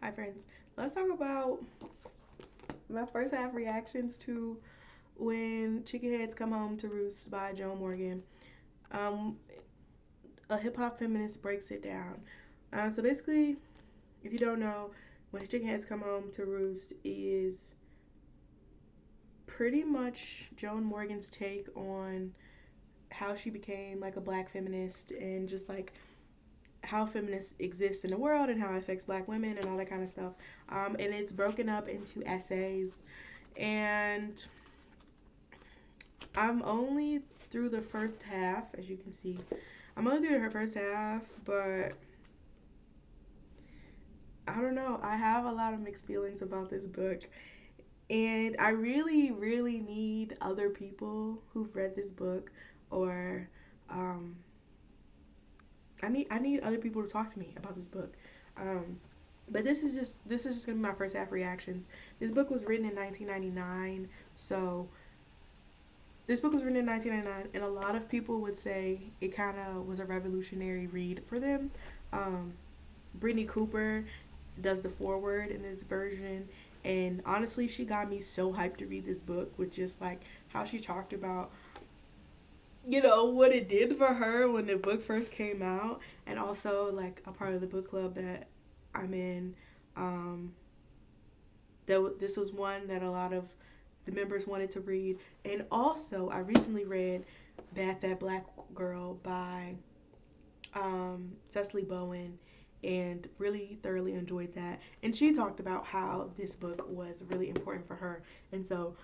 Hi, friends. Let's talk about my first half reactions to when Chickenheads Come Home to Roost by Joan Morgan. Um, a hip hop feminist breaks it down. So basically, if you don't know, when Chickenheads Come Home to Roost is pretty much Joan Morgan's take on how she became like a black feminist and just like how feminists exist in the world and how it affects black women and all that kind of stuff. And it's broken up into essays. And I'm only through the first half, as you can see. I'm only through her first half, but I don't know. I have a lot of mixed feelings about this book. And I really, really need other people who've read this book or um, I need other people to talk to me about this book. Um, but this is just gonna be my first half reactions. This book was written in 1999, so this book was written in 1999, and a lot of people would say it kind of was a revolutionary read for them. Um, Brittany Cooper does the foreword in this version, and honestly, she got me so hyped to read this book with just like how she talked about what it did for her when the book first came out, and also like a part of the book club that I'm in. Um, this was one that a lot of the members wanted to read, and also I recently read "Bad Fat Black Girl" by Cecily Bowen, and really thoroughly enjoyed that. And she talked about how this book was really important for her, and so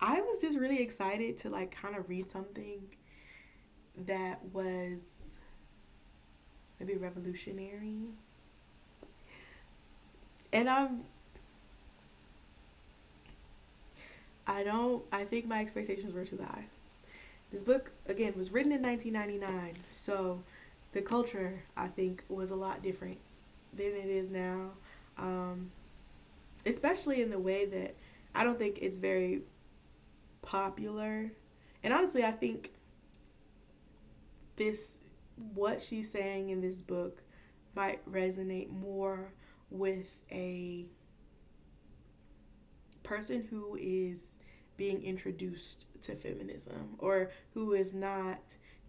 I was just really excited to like kind of read something that was maybe revolutionary. And I don't I think my expectations were too high. This book again was written in 1999, so the culture I think was a lot different than it is now. Um, Especially in the way that I don't think it's very popular. And honestly, I think this what she's saying in this book might resonate more with a person who is being introduced to feminism or who is not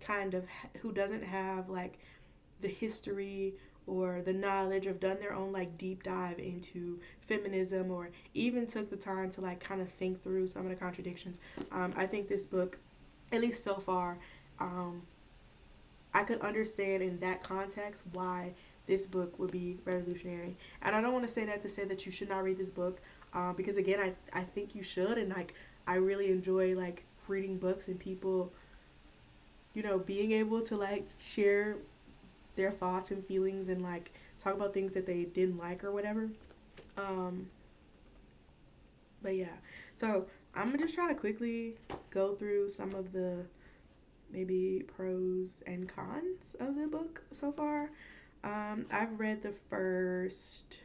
kind of who doesn't have like the history or the knowledge of done their own like deep dive into feminism or even took the time to like kind of think through some of the contradictions. I think this book, at least so far, um, I could understand in that context why this book would be revolutionary. And I don't want to say that to say that you should not read this book, because again, I think you should. And like, I really enjoy like reading books and people, being able to like share their thoughts and feelings and like talk about things that they didn't like or whatever. Um, but yeah, so I'm gonna just try to quickly go through some of the maybe pros and cons of the book so far. I've read the first.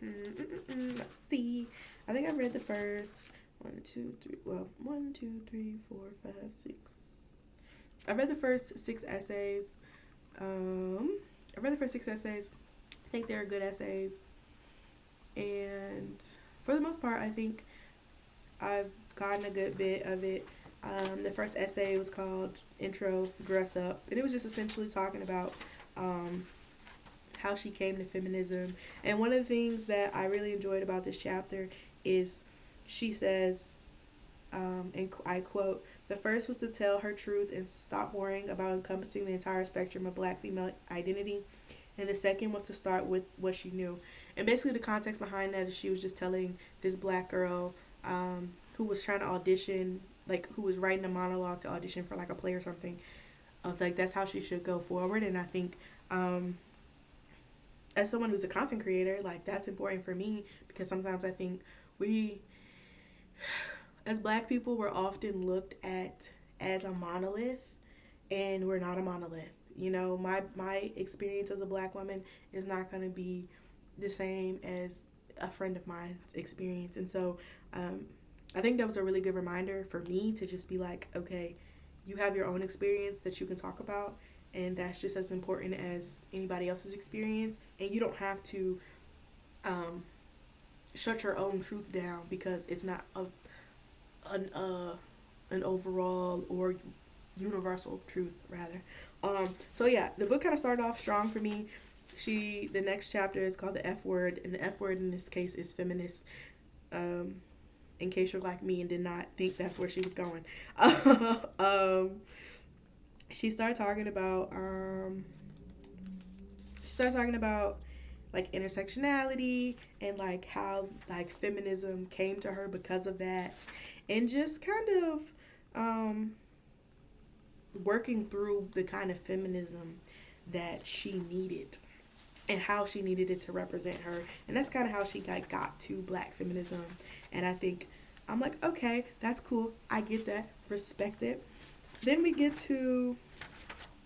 Let's see. I think I've read the first one, two, three. Well, one, two, three, four, five, six. I've read the first six essays. Um, I read the first six essays. I think they're good essays, and for the most part, I think I've gotten a good bit of it. The first essay was called Intro Dress Up, and it was just essentially talking about um, how she came to feminism. And one of the things that I really enjoyed about this chapter is she says, and I quote, the first was to tell her truth and stop worrying about encompassing the entire spectrum of black female identity. And the second was to start with what she knew. And basically, the context behind that is she was just telling this black girl who was trying to audition, like who was writing a monologue to audition for like a play or something, of like that's how she should go forward. And I think as someone who's a content creator, like that's important for me because sometimes I think we, as black people, we're often looked at as a monolith, and we're not a monolith. My experience as a black woman is not going to be the same as a friend of mine's experience, and so um, I think that was a really good reminder for me to just be like, okay, you have your own experience that you can talk about, and that's just as important as anybody else's experience. And you don't have to um, shut your own truth down because it's not an an overall or universal truth rather. So yeah, the book kind of started off strong for me. The next chapter is called the F word, and the F word in this case is feminist. Um, in case you're like me and did not think that's where she was going. um, she started talking about she started talking about like intersectionality and like how like feminism came to her because of that, and just kind of um, working through the kind of feminism that she needed and how she needed it to represent her. And that's kind of how she got to black feminism. And I think I'm like, okay, that's cool. I get that. Respect it. Then we get to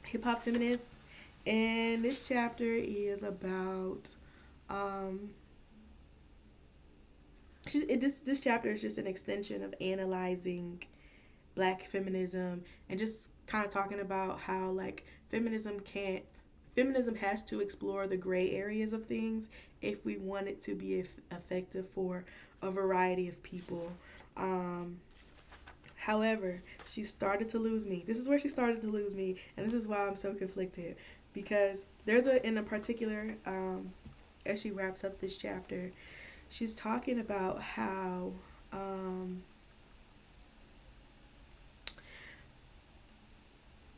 hip hop feminists. And this chapter is about um this chapter is just an extension of analyzing black feminism and just kind of talking about how like feminism has to explore the gray areas of things if we want it to be effective for a variety of people. um However, she started to lose me. This is where she started to lose me, and this is why I'm so conflicted, because there's a in a particular as she wraps up this chapter, she's talking about how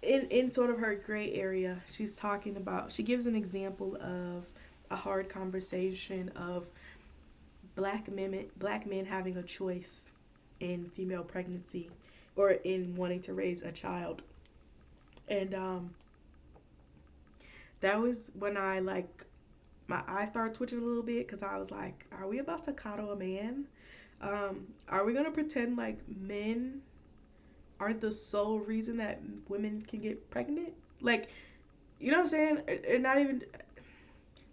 in sort of her gray area, she gives an example of a hard conversation of black men having a choice in female pregnancy or in wanting to raise a child. And that was when I like my eyes started twitching a little bit because I was like, are we about to coddle a man? Are we gonna pretend like men aren't the sole reason that women can get pregnant? Like, you know what I'm saying? Or not even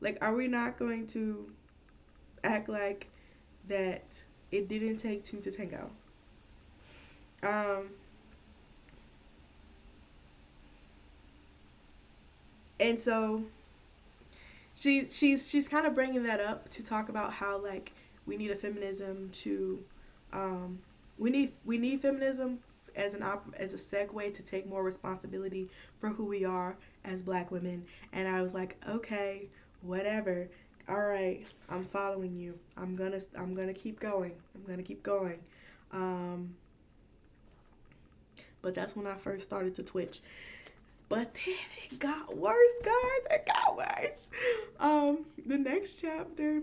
like, are we not going to act like that it didn't take two to tango? Um, and so she's kind of bringing that up to talk about how like we need a feminism to um, we need feminism as as a segue to take more responsibility for who we are as black women. And I was like, okay, whatever, all right, I'm following you. I'm gonna keep going. I'm gonna keep going. um, but that's when I first started to twitch. But then it got worse, guys. It got worse. The next chapter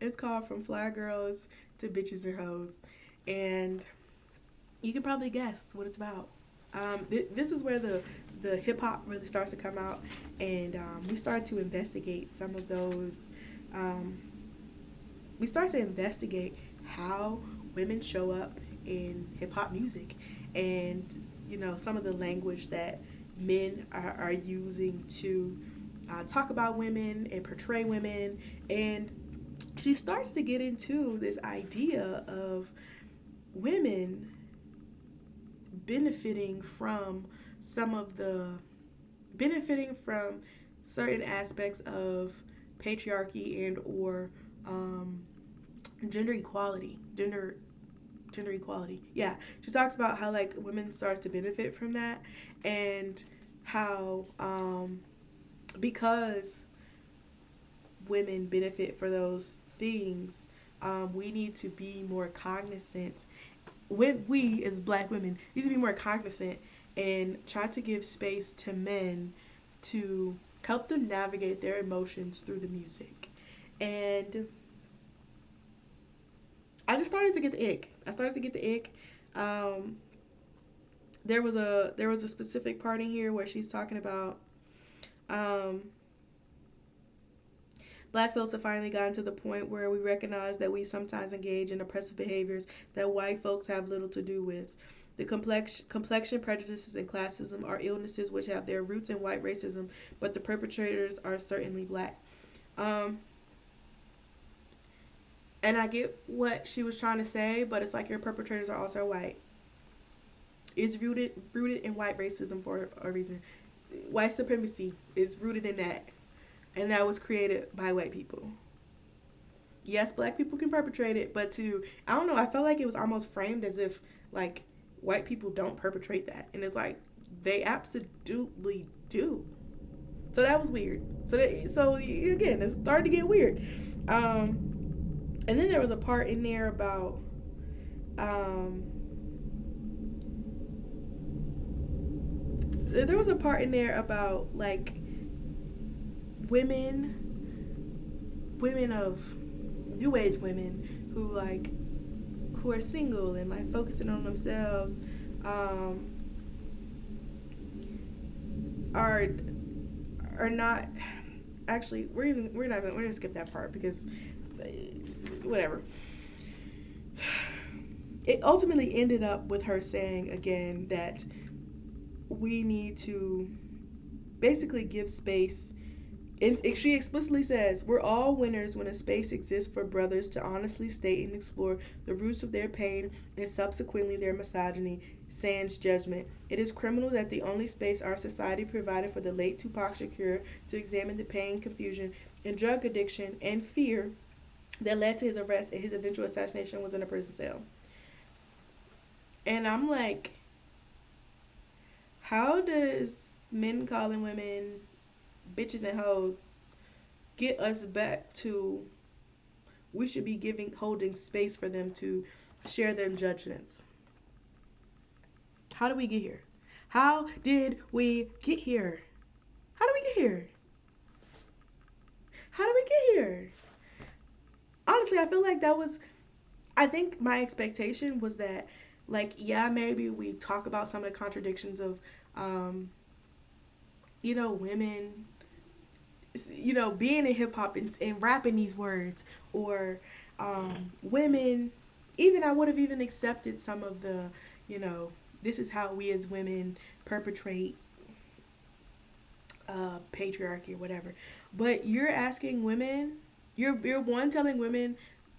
is called From Fly Girls to Bitches and Hoes. And you can probably guess what it's about. This is where the hip hop really starts to come out. And we start to investigate some of those. Um, we start to investigate how women show up in hip hop music, and some of the language that men are using to talk about women and portray women. And she starts to get into this idea of women benefiting from some of the benefiting from certain aspects of patriarchy and or um, gender equality gender equality. Yeah, she talks about how like women start to benefit from that, and how because women benefit for those things, we need to be more cognizant. We as black women need to be more cognizant and try to give space to men to help them navigate their emotions through the music. And I just started to get the ick. I started to get the ick. Um, there was a specific part in here where she's talking about um, black folks have finally gotten to the point where we recognize that we sometimes engage in oppressive behaviors that white folks have little to do with. The complexion prejudices and classism are illnesses which have their roots in white racism, but the perpetrators are certainly black. Um, and I get what she was trying to say, but it's like your perpetrators are also white. It's rooted in white racism for a reason. white supremacy is rooted in that, and that was created by white people. Yes, black people can perpetrate it, but to I don't know, I felt like it was almost framed as if like white people don't perpetrate that, and it's like they absolutely do. So that was weird. So again, it started to get weird. Um, and then there was a part in there about um, there was a part in there about like women, women of new age women who are single and like focusing on themselves, um, are are not actually we're gonna skip that part because whatever. It ultimately ended up with her saying again that we need to basically give space. And she explicitly says, we're all winners when a space exists for brothers to honestly state and explore the roots of their pain and subsequently their misogyny, sans judgment. It is criminal that the only space our society provided for the late Tupac Shakur to examine the pain, confusion, and drug addiction and fear that led to his arrest and his eventual assassination was in a prison cell. And I'm like, how does men calling women bitches and hoes get us back to we should be giving holding space for them to share their judgments? How did we get here? How did we get here? How did we get here? How did we get here? Honestly, I feel like that was I think my expectation was that like yeah, maybe we talk about some of the contradictions of um women being in hip hop and rapping these words, or women. Even I would have even accepted some of the, you know, this is how we as women perpetrate patriarchy or whatever. But you're asking women, you're one telling women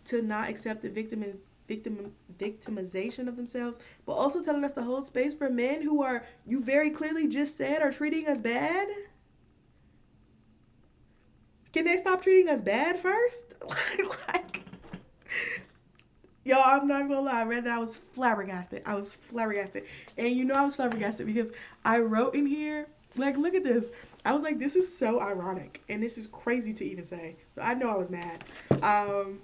to not accept the victimization of themselves, but also telling us to hold space for men who are you very clearly just said are treating us bad. Can they stop treating us bad first? like, yo, I'm not gonna lie. I read that I was flabbergasted. I was flabbergasted, and I was flabbergasted because I wrote in here, like, look at this. I was like, this is so ironic, and this is crazy to even say. So I know I was mad. Um,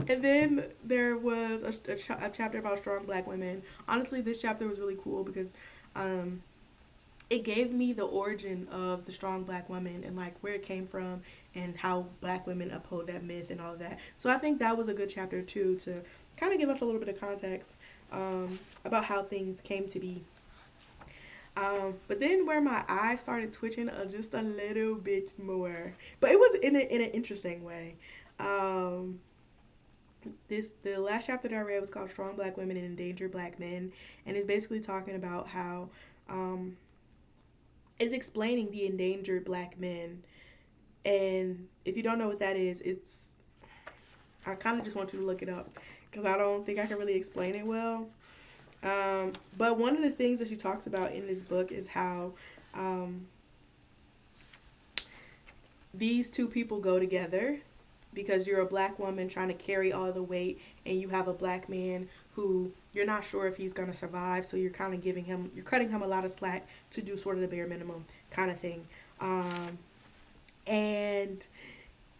and then there was a chapter about strong black women. Honestly, this chapter was really cool because um, it gave me the origin of the strong black woman and like where it came from and how black women uphold that myth and all of that. So I think that was a good chapter too to kind of give us a little bit of context about how things came to be. But then where my eyes started twitching just a little bit more, but it was in an interesting way. Um, the last chapter that I read was called "Strong Black Women and Endangered Black Men," and it's basically talking about how um, it's explaining the endangered black men. And if you don't know what that is, I kind of just want you to look it up because I don't think I can really explain it well. But one of the things that she talks about in this book is how um, these two people go together because you're a black woman trying to carry all the weight and you have a black man who you're not sure if he's going to survive, so you're kind of you're cutting him a lot of slack to do sort of the bare minimum kind of thing. And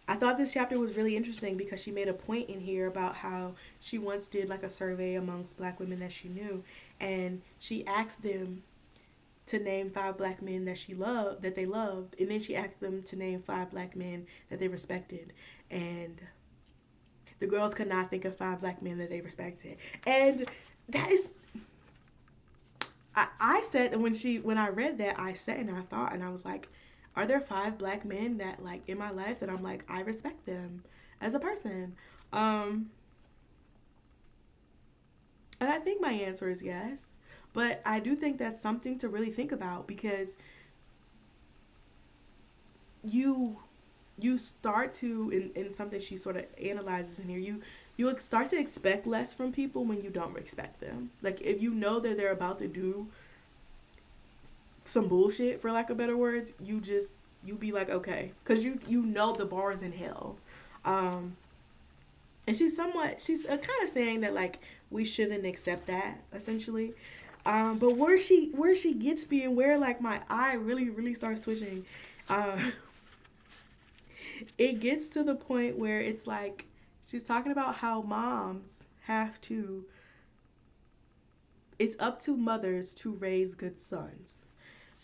I thought this chapter was really interesting because she made a point in here about how she once did like a survey amongst black women that she knew, and she asked them to name 5 black men that they loved, and then she asked them to name 5 black men that they respected, and the girls could not think of 5 black men that they respected, and that is. I said when I read that I sat and I thought and I was like, are there 5 black men that like in my life that I'm like I respect them as a person? Um, and I think my answer is yes. But I do think that's something to really think about because you you start to in something she sort of analyzes in here, you start to expect less from people when you don't respect them. Like if you know that they're about to do some bullshit, for lack of better words, you be like, okay, because you know the bar's in hell. um and she's kind of saying that like we shouldn't accept that, essentially. But where she gets me, and where like my eye really starts twitching, uh it gets to the point where it's like she's talking about how moms have to, it's up to mothers to raise good sons.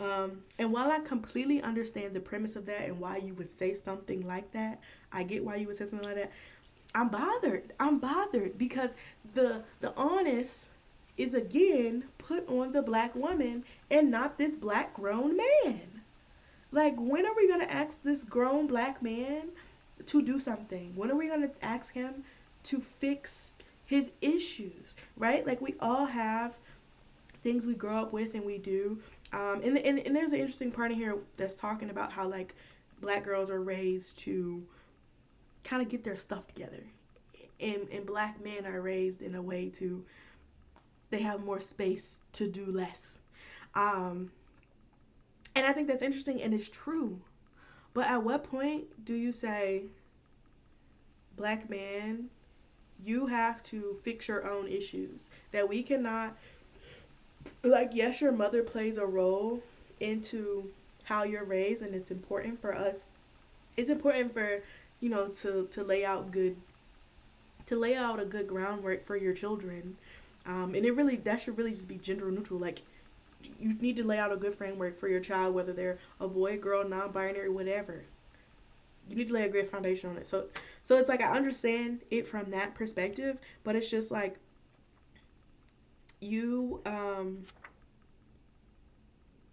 And while I completely understand the premise of that and why you would say something like that, I get why you would say something like that. I'm bothered. I'm bothered because the onus is again put on the black woman and not this black grown man. Like, when are we gonna ask this grown black man to do something? When are we gonna ask him to fix his issues? Right? Like, we all have things we grow up with and we do. And there's an interesting part in here that's talking about how like black girls are raised to kind of get their stuff together, and black men are raised in a way to, they have more space to do less. Um, and I think that's interesting and it's true. But at what point do you say, black man, you have to fix your own issues? That we cannot, like, yes, your mother plays a role into how you're raised, and it's important for us. It's important for, to lay out good, to lay out a good groundwork for your children. And it really, that should really just be gender neutral. Like, you need to lay out a good framework for your child, whether they're a boy, girl, non-binary, whatever. You need to lay a great foundation on it. So it's like I understand it from that perspective, but it's just like you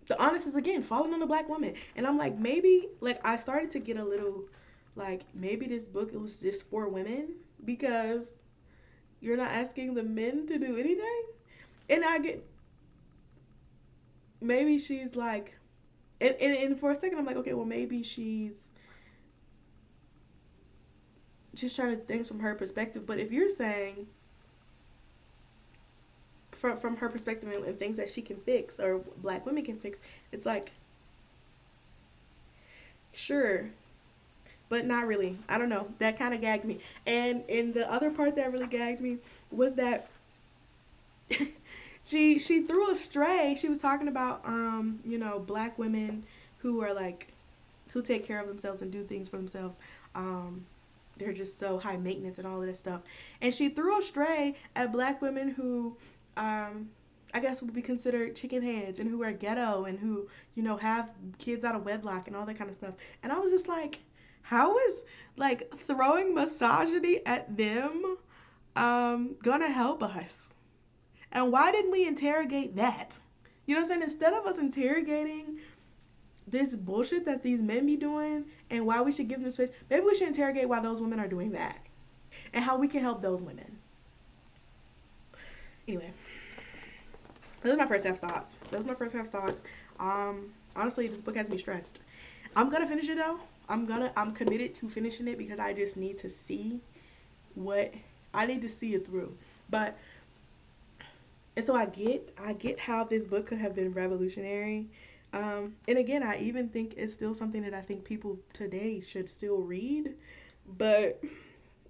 the honest is again falling on the black woman. And I'm like, maybe, like, I started to get a little like, maybe this book, it was just for women, because you're not asking the men to do anything. And I get, maybe she's like, and for a second I'm like, okay, well, maybe she's just trying to think from her perspective. But if you're saying from her perspective, and things that she can fix or black women can fix, it's like, sure, but not really. I don't know. That kind of gagged me. And the other part that really gagged me was that she threw a stray. She was talking about black women who are like, who take care of themselves and do things for themselves. They're just so high maintenance and all of this stuff. And she threw a stray at black women who, I guess, would be considered chickenheads, and who are ghetto, and who, have kids out of wedlock and all that kind of stuff. And I was just like, how is, like, throwing misogyny at them gonna help us? And why didn't we interrogate that? You know what I'm saying? Instead of us interrogating this bullshit that these men be doing and why we should give them space, maybe we should interrogate why those women are doing that and how we can help those women. Anyway, those are my first half thoughts. Honestly, this book has me stressed. I'm gonna finish it though. I'm committed to finishing it because I just need to see what, I need to see it through. But, and so I get how this book could have been revolutionary. And again, I even think it's still something that I think people today should still read. But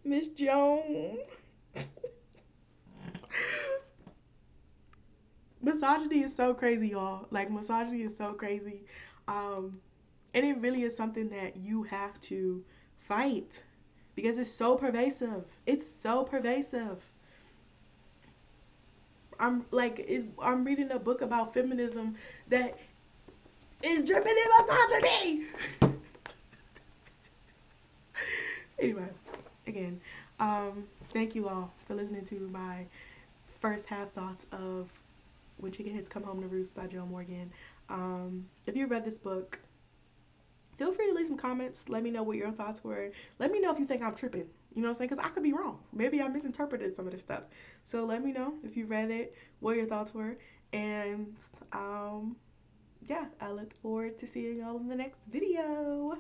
Miss Jones, misogyny is so crazy, y'all. Like, misogyny is so crazy. Um, and it really is something that you have to fight because it's so pervasive. It's so pervasive. I'm reading a book about feminism that is dripping in misogyny. Anyway, again, thank you all for listening to my first half thoughts of When Chickenheads Come Home to Roost by Joe Morgan. If you read this book, feel free to leave some comments. Let me know what your thoughts were. Let me know if you think I'm tripping. You know what I'm saying? Because I could be wrong. Maybe I misinterpreted some of this stuff. So let me know if you read it, what your thoughts were. And yeah, I look forward to seeing y'all in the next video.